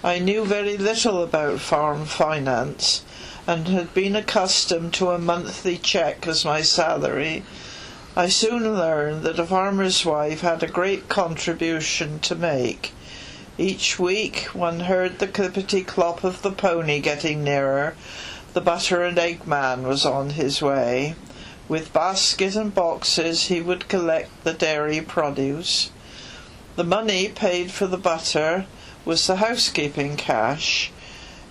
I knew very little about farm finance, and had been accustomed to a monthly cheque as my salary. I soon learned that a farmer's wife had a great contribution to make. Each week one heard the clippity-clop of the pony getting nearer. The butter and egg man was on his way. With basket and boxes he would collect the dairy produce. The money paid for the butter was the housekeeping cash.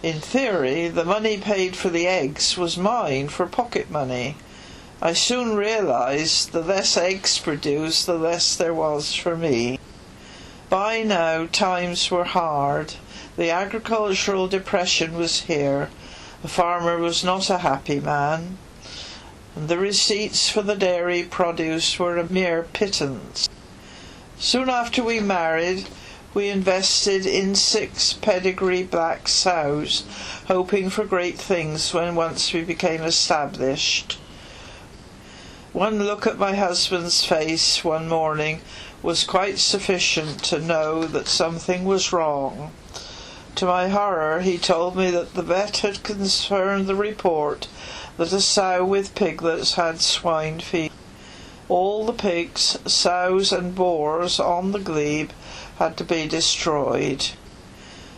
In theory, the money paid for the eggs was mine for pocket money. I soon realized the less eggs produced, the less there was for me. By now times were hard. The agricultural depression was here. The farmer was not a happy man, and the receipts for the dairy produce were a mere pittance. Soon after we married, we invested in 6 pedigree black sows, hoping for great things when once we became established. One look at my husband's face one morning was quite sufficient to know that something was wrong. To my horror, he told me that the vet had confirmed the report that a sow with piglets had swine fever. All the pigs, sows and boars on the glebe had to be destroyed.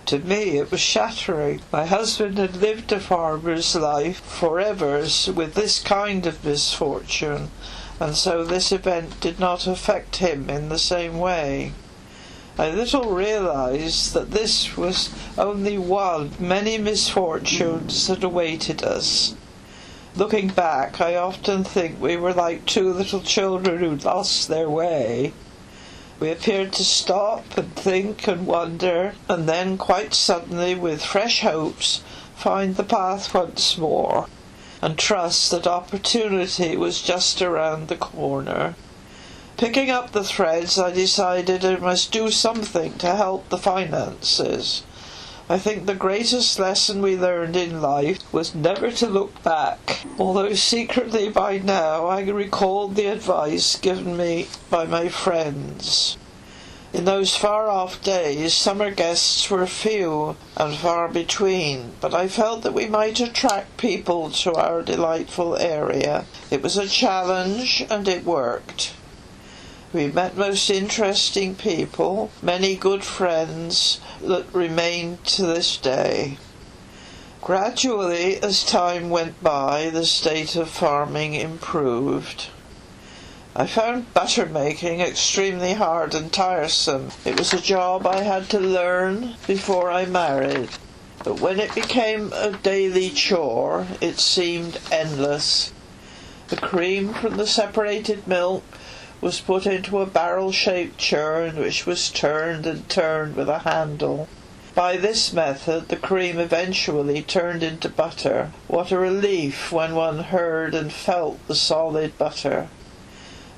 To me it was shattering. My husband had lived a farmer's life for ever with this kind of misfortune, and so this event did not affect him in the same way. I little realized that this was only one of many misfortunes that awaited us. Looking back, I often think we were like 2 little children who lost their way. We appeared to stop and think and wonder, and then quite suddenly, with fresh hopes, find the path once more, and trust that opportunity was just around the corner. Picking up the threads, I decided I must do something to help the finances. I think the greatest lesson we learned in life was never to look back, although secretly by now I recalled the advice given me by my friends. In those far-off days, summer guests were few and far between, but I felt that we might attract people to our delightful area. It was a challenge, and it worked. We met most interesting people, many good friends that remain to this day. Gradually, as time went by, the state of farming improved. I found butter making extremely hard and tiresome. It was a job I had to learn before I married, but when it became a daily chore, it seemed endless. The cream from the separated milk was put into a barrel-shaped churn which was turned and turned with a handle. By this method the cream eventually turned into butter. What a relief when one heard and felt the solid butter.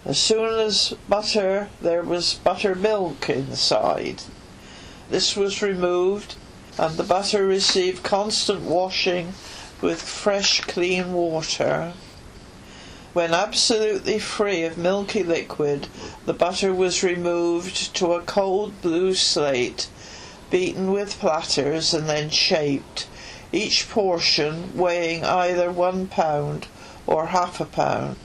As soon as butter, there was buttermilk inside. This was removed, and the butter received constant washing with fresh, clean water. When absolutely free of milky liquid, the butter was removed to a cold blue slate, beaten with platters and then shaped, each portion weighing either 1 pound or half a pound.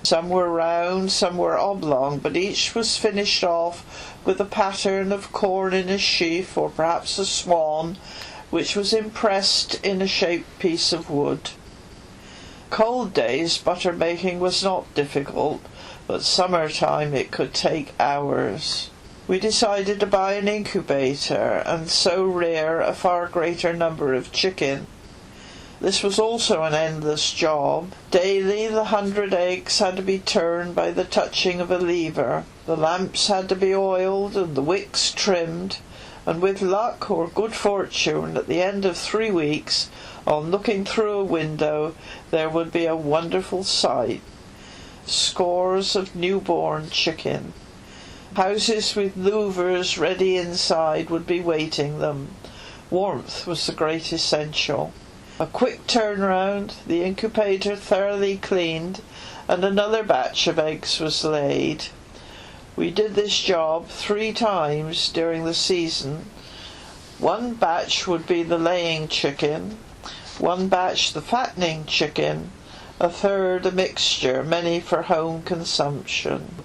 Some were round, some were oblong, but each was finished off with a pattern of corn in a sheaf, or perhaps a swan, which was impressed in a shaped piece of wood. Cold days butter making was not difficult, but summer-time it could take hours. We decided to buy an incubator, and so rear a far greater number of chicken. This was also an endless job. Daily the 100 eggs had to be turned by the touching of a lever. The lamps had to be oiled and the wicks trimmed, and with luck or good fortune, at the end of 3 weeks, on looking through a window, there would be a wonderful sight. Scores of newborn chicken. Houses with louvers ready inside would be waiting them. Warmth was the great essential. A quick turnaround, the incubator thoroughly cleaned, and another batch of eggs was laid. We did this job 3 times during the season, One batch would be the laying chicken, one batch the fattening chicken, a third a mixture, many for home consumption.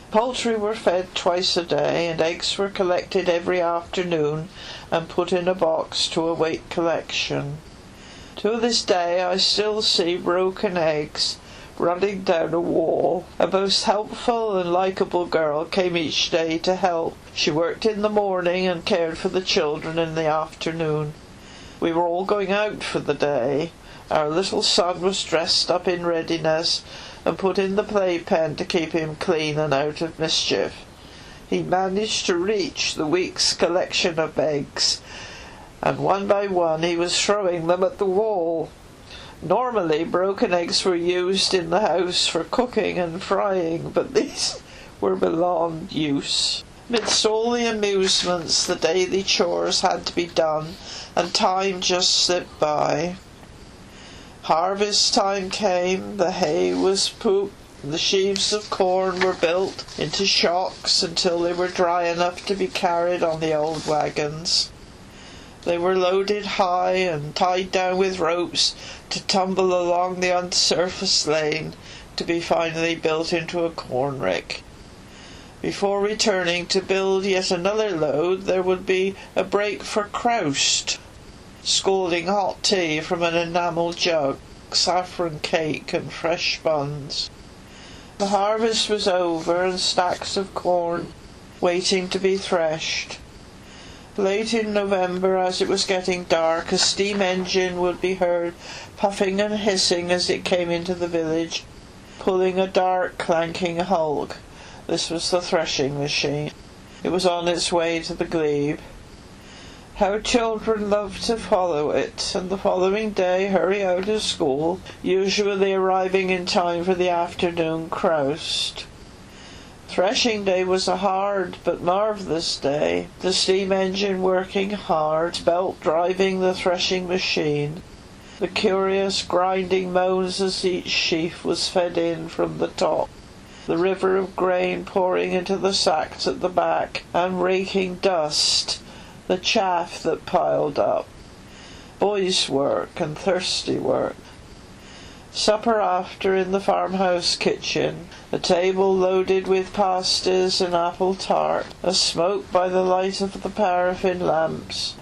Poultry were fed twice a day, and eggs were collected every afternoon and put in a box to await collection. To this day I still see broken eggs running down a wall. A most helpful and likeable girl came each day to help. She worked in the morning and cared for the children in the afternoon. We were all going out for the day. Our little son was dressed up in readiness and put in the playpen to keep him clean and out of mischief. He managed to reach the week's collection of eggs, and one by one he was throwing them at the wall. Normally broken eggs were used in the house for cooking and frying, but these were beyond use. Amidst all the amusements, the daily chores had to be done, and time just slipped by. Harvest time came, the hay was pooped, the sheaves of corn were built into shocks until they were dry enough to be carried on the old wagons. They were loaded high and tied down with ropes to tumble along the unsurfaced lane to be finally built into a corn rick. Before returning to build yet another load, there would be a break for croust, scalding hot tea from an enamel jug, saffron cake and fresh buns. The harvest was over, and stacks of corn waiting to be threshed. Late in November, as it was getting dark, a steam engine would be heard puffing and hissing as it came into the village, pulling a dark, clanking hulk. This was the threshing machine. It was on its way to the glebe. How children loved to follow it, and the following day hurry out of school, usually arriving in time for the afternoon croust. Threshing day was a hard but marvellous day, the steam engine working hard, belt driving the threshing machine, the curious grinding moans as each sheaf was fed in from the top, the river of grain pouring into the sacks at the back and raking dust, the chaff that piled up, boys' work and thirsty work. Supper after in the farmhouse kitchen, a table loaded with pasties and apple tart, a smoke by the light of the paraffin lamps.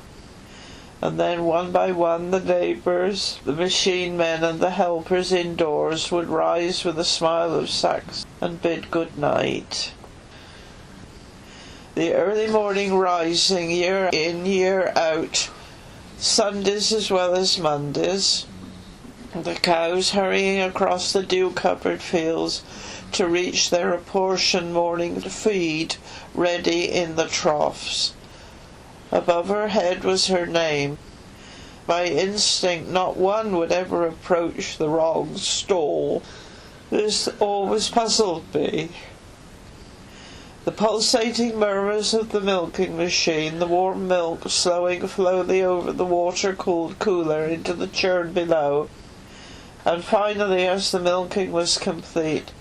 And then one by one the neighbours, the machine men and the helpers indoors would rise with a smile of sacks and bid good night. The early morning rising, year in, year out, Sundays as well as Mondays, the cows hurrying across the dew-covered fields to reach their apportioned morning feed ready in the troughs. Above her head was her name. By instinct not one would ever approach the wrong stall. This always puzzled me. The pulsating murmurs of the milking machine, the warm milk slowing slowly over the water-cooled cooler into the churn below, and finally, as the milking was complete,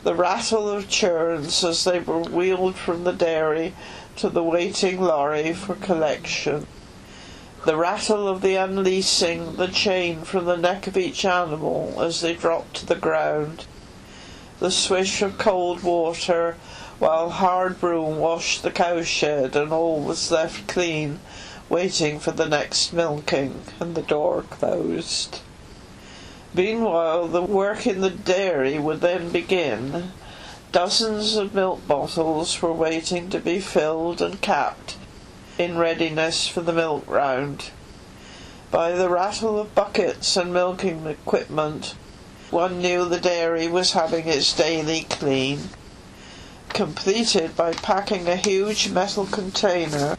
the rattle of churns as they were wheeled from the dairy to the waiting lorry for collection, the rattle of the unleashing the chain from the neck of each animal as they dropped to the ground, the swish of cold water while hard broom washed the cowshed and all was left clean, waiting for the next milking, and the door closed. Meanwhile, the work in the dairy would then begin. Dozens of milk bottles were waiting to be filled and capped, in readiness for the milk round. By the rattle of buckets and milking equipment, one knew the dairy was having its daily clean, completed by packing a huge metal container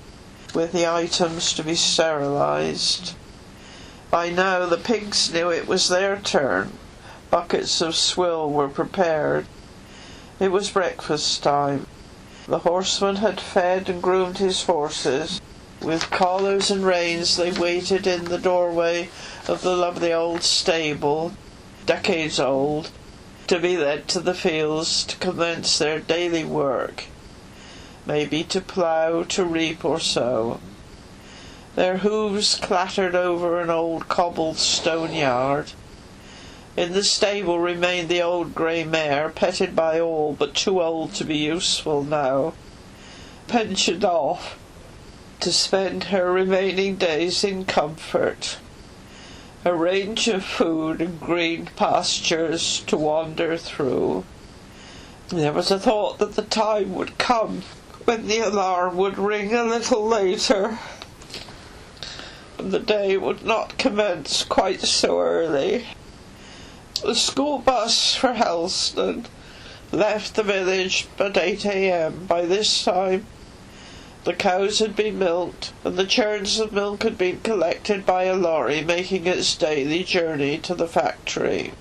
with the items to be sterilised. By now the pigs knew it was their turn. Buckets of swill were prepared. It was breakfast time. The horseman had fed and groomed his horses. With collars and reins they waited in the doorway of the lovely old stable, decades old, to be led to the fields to commence their daily work, maybe to plough, to reap or sow. Their hooves clattered over an old cobbled stone yard. In the stable remained the old grey mare, petted by all, but too old to be useful now, pensioned off to spend her remaining days in comfort, a range of food and green pastures to wander through. There was a thought that the time would come when the alarm would ring a little later, and the day would not commence quite so early. The school bus for Helston left the village at 8 a.m. By this time the cows had been milked, and the churns of milk had been collected by a lorry making its daily journey to the factory.